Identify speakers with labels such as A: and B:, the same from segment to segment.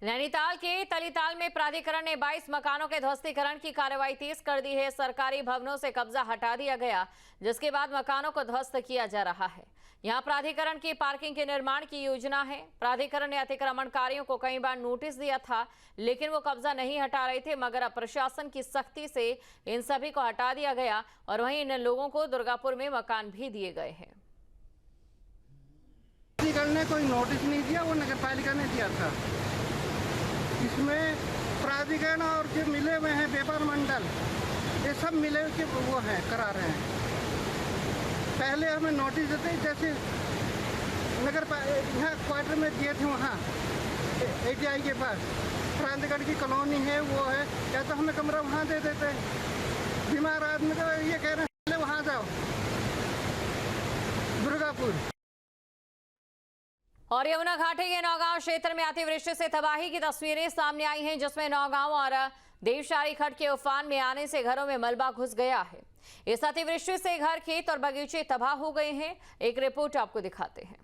A: नैनीताल के तलीताल में प्राधिकरण ने 22 मकानों के ध्वस्तीकरण की कार्रवाई तेज कर दी है। सरकारी भवनों से कब्जा हटा दिया गया, जिसके बाद मकानों को ध्वस्त किया जा रहा है। यहां प्राधिकरण की पार्किंग के निर्माण की योजना है। प्राधिकरण ने अतिक्रमणकारियों को कई बार नोटिस दिया था, लेकिन वो कब्जा नहीं हटा रहे थे, मगर अब प्रशासन की सख्ती से इन सभी को हटा दिया गया और वहीं इन लोगों को दुर्गापुर में मकान भी दिए गए हैं।
B: ने कोई नोटिस नहीं दिया, वो नगर पालिका ने दिया था। इसमें प्राधिकरण और जो मिले हुए हैं व्यापार मंडल, ये सब मिले के वो हैं, करा रहे हैं। पहले हमें नोटिस देते, जैसे नगर यहाँ क्वार्टर में दिए थे, वहाँ ATI के पास प्राधिकरण की कॉलोनी है, वो है, या तो हमें कमरा वहाँ दे देते। बीमार आदमी तो ये कह रहे हैं वहाँ जाओ दुर्गापुर।
A: और यमुना घाटी के नौगांव क्षेत्र में अतिवृष्टि से तबाही की तस्वीरें सामने आई हैं, जिसमें नौगांव और देवशारी खड्ड के उफान में आने से घरों में मलबा घुस गया है। इस अतिवृष्टि से घर, खेत और बगीचे तबाह हो गए हैं। एक रिपोर्ट आपको दिखाते हैं।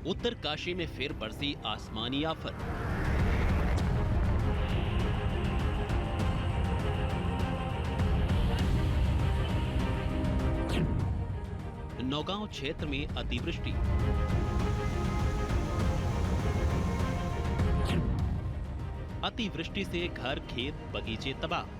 C: उत्तर काशी में फिर बरसी आसमानी आफत। नौगांव क्षेत्र में अतिवृष्टि। अतिवृष्टि से घर, खेत, बगीचे तबाह।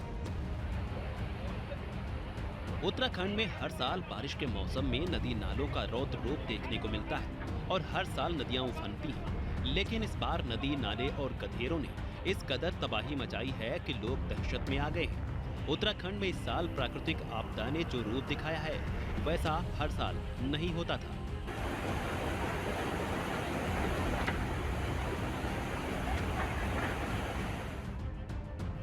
C: उत्तराखंड में हर साल बारिश के मौसम में नदी नालों का रौद्र रूप देखने को मिलता है और हर साल नदियां उफनती हैं, लेकिन इस बार नदी, नाले और गधेरों ने इस कदर तबाही मचाई है कि लोग दहशत में आ गए हैं। उत्तराखंड में इस साल प्राकृतिक आपदा ने जो रूप दिखाया है, वैसा हर साल नहीं होता था।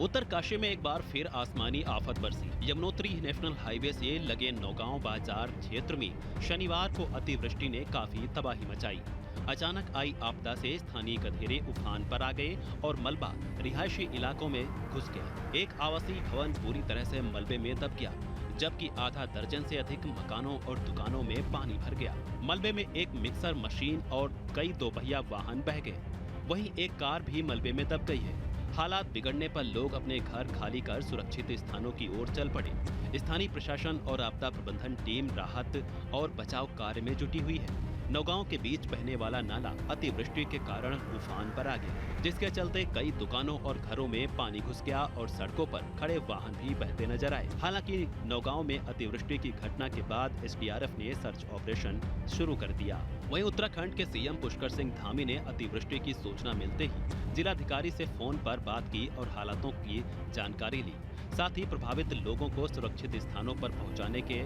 C: उत्तरकाशी में एक बार फिर आसमानी आफत बरसी। यमुनोत्री नेशनल हाईवे से लगे नौगांव बाजार क्षेत्र में शनिवार को अतिवृष्टि ने काफी तबाही मचाई। अचानक आई आपदा से स्थानीय गधेरे उफान पर आ गए और मलबा रिहायशी इलाकों में घुस गया। एक आवासीय भवन पूरी तरह से मलबे में दब गया, जबकि आधा दर्जन से अधिक मकानों और दुकानों में पानी भर गया। मलबे में एक मिक्सर मशीन और कई दोपहिया वाहन बह गए। वहीं एक कार भी मलबे में दब गई है। हालात बिगड़ने पर लोग अपने घर खाली कर सुरक्षित स्थानों की ओर चल पड़े। स्थानीय प्रशासन और आपदा प्रबंधन टीम राहत और बचाव कार्य में जुटी हुई है। नौगांव के बीच बहने वाला नाला अतिवृष्टि के कारण उफान पर आ गया, जिसके चलते कई दुकानों और घरों में पानी घुस गया और सड़कों पर खड़े वाहन भी बहते नजर आए। हालांकि नौगांव में अतिवृष्टि की घटना के बाद SDRF ने सर्च ऑपरेशन शुरू कर दिया। वहीं उत्तराखंड के CM पुष्कर सिंह धामी ने अतिवृष्टि की सूचना मिलते ही जिलाधिकारी से फोन पर बात की और हालातों की जानकारी ली। साथ ही प्रभावित लोगों को सुरक्षित स्थानों पर पहुंचाने के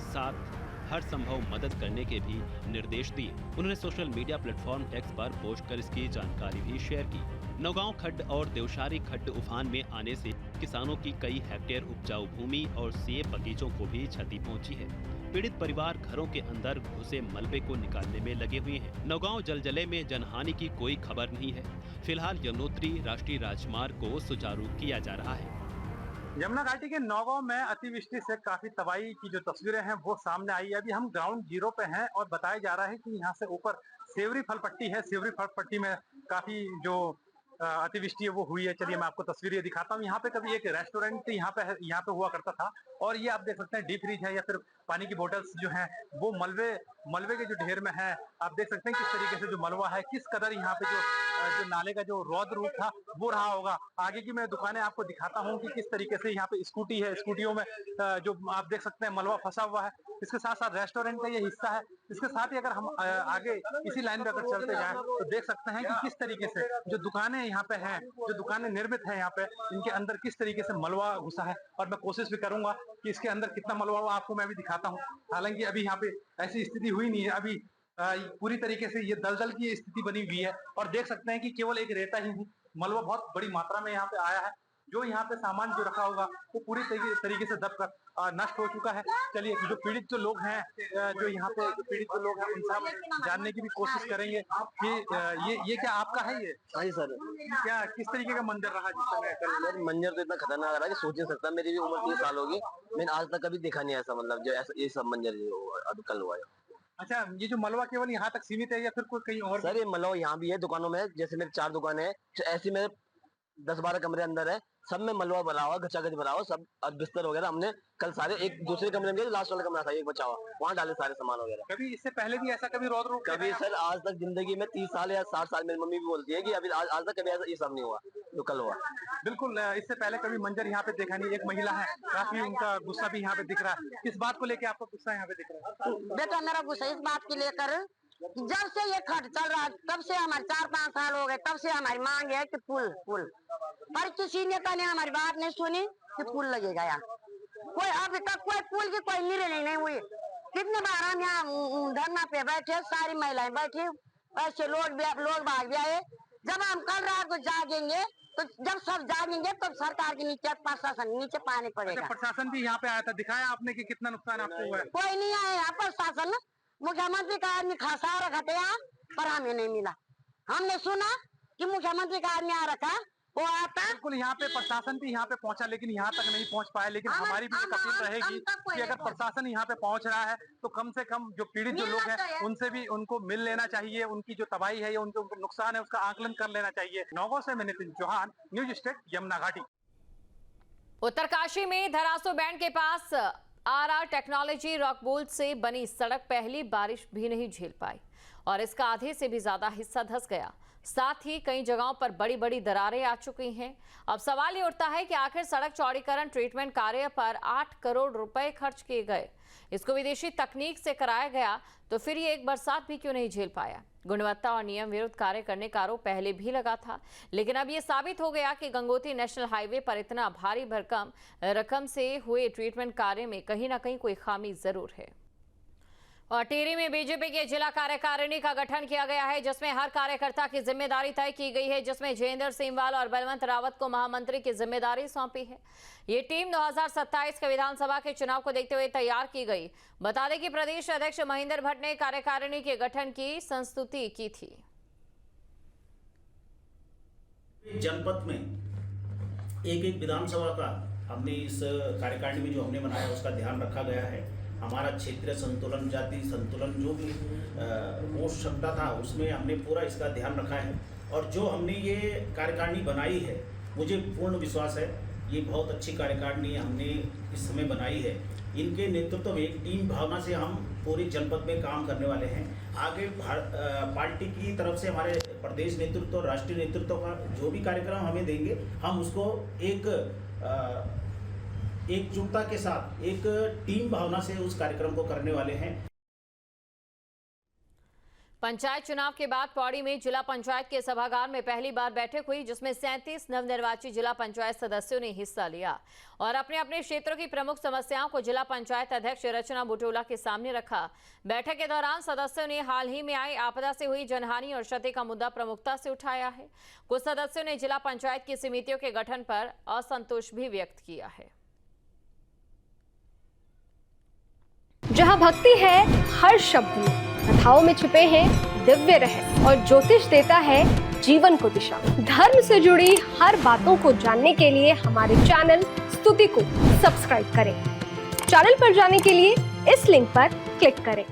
C: साथ हर संभव मदद करने के भी निर्देश दिए। उन्होंने सोशल मीडिया प्लेटफॉर्म X पर पोस्ट कर इसकी जानकारी भी शेयर की। नौगांव खड्ड और देवशारी खड्ड उफान में आने से किसानों की कई हेक्टेयर उपजाऊ भूमि और सेब बगीचों को भी क्षति पहुंची है। पीड़ित परिवार घरों के अंदर घुसे मलबे को निकालने में लगे हुए हैं। नौगांव जलजले में जनहानि की कोई खबर नहीं है। फिलहाल यमुनोत्री राष्ट्रीय राजमार्ग को सुचारू किया जा रहा है।
D: यमुना घाटी के नौगांव में अतिवृष्टि से काफी तबाही की जो तस्वीरें हैं वो सामने आई है। अभी हम ग्राउंड जीरो पे हैं और बताया जा रहा है कि यहाँ से ऊपर सेवरी फल पट्टी है। सेवरी फल पट्टी में काफी जो अतिवृष्टि है वो हुई है। चलिए मैं आपको तस्वीरें दिखाता हूँ। यहाँ पे कभी एक रेस्टोरेंट यहाँ पे हुआ करता था और ये आप देख सकते हैं डीप फ्रीज है या फिर पानी की बोतल्स जो हैं वो मलबे के जो ढेर में है। आप देख सकते हैं किस तरीके से जो मलबा है, किस कदर यहाँ पे जो नाले का जो रौद्र रूप था वो रहा होगा। आगे की मैं दुकानें आपको दिखाता हूँ कि किस तरीके से यहाँ पे स्कूटी है, स्कूटियों में जो आप देख सकते हैं मलबा फंसा हुआ है। इसके साथ साथ रेस्टोरेंट का ये हिस्सा है। इसके साथ ही अगर हम आगे इसी लाइन पे अगर चलते जाएं तो देख सकते हैं कि किस तरीके से जो दुकानें यहाँ पे हैं, जो दुकानें निर्मित हैं यहाँ पे, इनके अंदर किस तरीके से मलबा घुसा है। और मैं कोशिश भी करूंगा कि इसके अंदर कितना मलबा हुआ आपको मैं भी दिखाता हूँ। हालांकि अभी यहाँ पे ऐसी स्थिति हुई नहीं है। अभी पूरी तरीके से ये दलदल की स्थिति बनी हुई है और देख सकते हैं कि केवल एक रेता ही नहीं, मलबा बहुत बड़ी मात्रा में यहाँ पे आया है। जो यहाँ पे सामान जो रखा होगा वो पूरी तरीके से दब कर नष्ट हो चुका है। चलिए जो पीड़ित जो लोग हैं, जो यहाँ पे जो पीड़ित जो लोग हैं उनसे हम जानने की भी कोशिश करेंगे कि ये क्या आपका है ये?
E: हाँ जी सर।
D: क्या किस तरीके का मंजर रहा जिस समय कल?
E: सर मंजर तो इतना खतरनाक रहा कि सोच नहीं सकता। मेरी भी उम्र 30 साल होगी, मैंने आज तक कभी देखा नहीं ऐसा, मतलब जो ऐसा ये सब मंजर अब कल हुआ है।
D: अच्छा, ये जो मलबा केवल यहाँ तक सीमित है या फिर कोई कहीं और?
E: सर ये मलबा यहाँ भी है, दुकानों में, जैसे मेरे 4 दुकानें हैं, ऐसी मेरे 10-12 कमरे अंदर है, सब में मलबा भरा हुआ, गचागच भरा हुआ, सब बिस्तर वगैरह हमने कल सारे एक दूसरे कमरे में, लास्ट वाला कमरा था एक बचा हुआ, वहाँ डाले सारे सामान वगैरह।
D: कभी इससे पहले भी ऐसा कभी रौद्र रूप
E: कभी सर आज तक जिंदगी में 30 साल या 60 साल, मेरी मम्मी भी बोलती है कि अभी आज तक कभी ऐसा ये सब नहीं हुआ जो कल हुआ।
D: बिल्कुल, इससे पहले कभी मंजर यहाँ पे देखा नहीं। एक महिला है, काफी उनका गुस्सा भी यहाँ पे दिख रहा है। किस बात को लेके आपको गुस्सा यहाँ पे दिख रहा है?
F: बेटा मेरा गुस्सा इस बात के लेकर, जब से ये खर्च चल रहा है तब से हमारे 4-5 साल हो गए, तब से हमारी मांग है कि पुल पर किसी नेता ने हमारी बात नहीं सुनी कि पुल लगेगा यहाँ। कोई अभी तक कोई पुल की कोई निर्णय नहीं हुई। कितने बार हम यहाँ धरना पे बैठे, सारी महिलाएं बैठी, ऐसे लोग भाग भी आए। जब हम कल रात को जागेंगे तो जब सब जागेंगे तब सरकार के नीचे, प्रशासन नीचे पानी पड़ेगा।
D: अच्छा, प्रशासन भी यहाँ पे आया था, दिखाया आपने कि कितना नुकसान आपको हुआ है?
F: कोई नहीं आया यहाँ प्रशासन। मुख्यमंत्री का आदमी खासा रखा यहाँ पर हमें नहीं मिला। हमने सुना कि मुख्यमंत्री का आदमी आ रखा, वो आता।
D: बिल्कुल, यहाँ पे प्रशासन भी यहाँ पे पहुंचा, लेकिन यहाँ तक नहीं पहुंच पाया। लेकिन हमारी भी एक अपील रहेगी कि अगर प्रशासन यहाँ पे पहुंच रहा है तो कम से कम जो पीड़ित जो लोग हैं उनसे भी उनको मिल लेना चाहिए। उनकी जो तबाही है या उनके नुकसान है उसका आकलन कर लेना चाहिए। नौगांव से मैं नितिन चौहान, न्यूज स्टेट, यमुना घाटी।
A: उत्तरकाशी में धरासू बैंड के पास आरआर टेक्नोलॉजी रॉकबोल्ट से बनी सड़क पहली बारिश भी नहीं झेल पाई और इसका आधे से भी ज्यादा हिस्सा धंस गया। साथ ही कई जगहों पर बड़ी बड़ी दरारें आ चुकी हैं। अब सवाल ये उठता है कि आखिर सड़क चौड़ीकरण ट्रीटमेंट कार्य पर 8 करोड़ रुपए खर्च किए गए, इसको विदेशी तकनीक से कराया गया, तो फिर ये एक बरसात भी क्यों नहीं झेल पाया? गुणवत्ता और नियम विरुद्ध कार्य करने का आरोप पहले भी लगा था, लेकिन अब ये साबित हो गया कि गंगोत्री नेशनल हाईवे पर इतना भारी भरकम रकम से हुए ट्रीटमेंट कार्य में कहीं ना कहीं कोई खामी जरूर है। और टिहरी में बीजेपी के जिला कार्यकारिणी का गठन किया गया है, जिसमें हर कार्यकर्ता की जिम्मेदारी तय की गई है, जिसमें जयेंद्र सिंहवाल और बलवंत रावत को महामंत्री की जिम्मेदारी सौंपी है। ये टीम 2027 के विधानसभा के चुनाव को देखते हुए तैयार की गई। बता दें कि प्रदेश अध्यक्ष महेंद्र भट्ट ने कार्यकारिणी के गठन की संस्तुति की थी।
G: जनपद में एक विधानसभा का हमने इस कार्यकारिणी में जो हमने बनाया उसका ध्यान रखा गया है। हमारा क्षेत्रीय संतुलन, जाति संतुलन जो भी हो सकता था उसमें हमने पूरा इसका ध्यान रखा है। और जो हमने ये कार्यकारिणी बनाई है, मुझे पूर्ण विश्वास है ये बहुत अच्छी कार्यकारिणी हमने इस समय बनाई है। इनके नेतृत्व में एक टीम भावना से हम पूरे जनपद में काम करने वाले हैं। आगे पार्टी की तरफ से हमारे प्रदेश नेतृत्व और राष्ट्रीय नेतृत्व का जो भी कार्यक्रम हमें देंगे, हम उसको एकजुटता के साथ एक टीम भावना से उस कार्यक्रम को करने वाले हैं।
A: पंचायत चुनाव के बाद पौड़ी में जिला पंचायत के सभागार में पहली बार बैठक हुई, जिसमें 37 नवनिर्वाचित जिला पंचायत सदस्यों ने हिस्सा लिया और अपने अपने क्षेत्रों की प्रमुख समस्याओं को जिला पंचायत अध्यक्ष रचना बुटोला के सामने रखा। बैठक के दौरान सदस्यों ने हाल ही में आई आपदा से हुई जनहानि और क्षति का मुद्दा प्रमुखता से उठाया है। कुछ सदस्यों ने जिला पंचायत की समितियों के गठन पर असंतोष भी व्यक्त किया है।
H: जहाँ भक्ति है हर शब्द में, कथाओं में छुपे हैं दिव्य रहस्य और ज्योतिष देता है जीवन को दिशा। धर्म से जुड़ी हर बातों को जानने के लिए हमारे चैनल स्तुति को सब्सक्राइब करें। चैनल पर जाने के लिए इस लिंक पर क्लिक करें।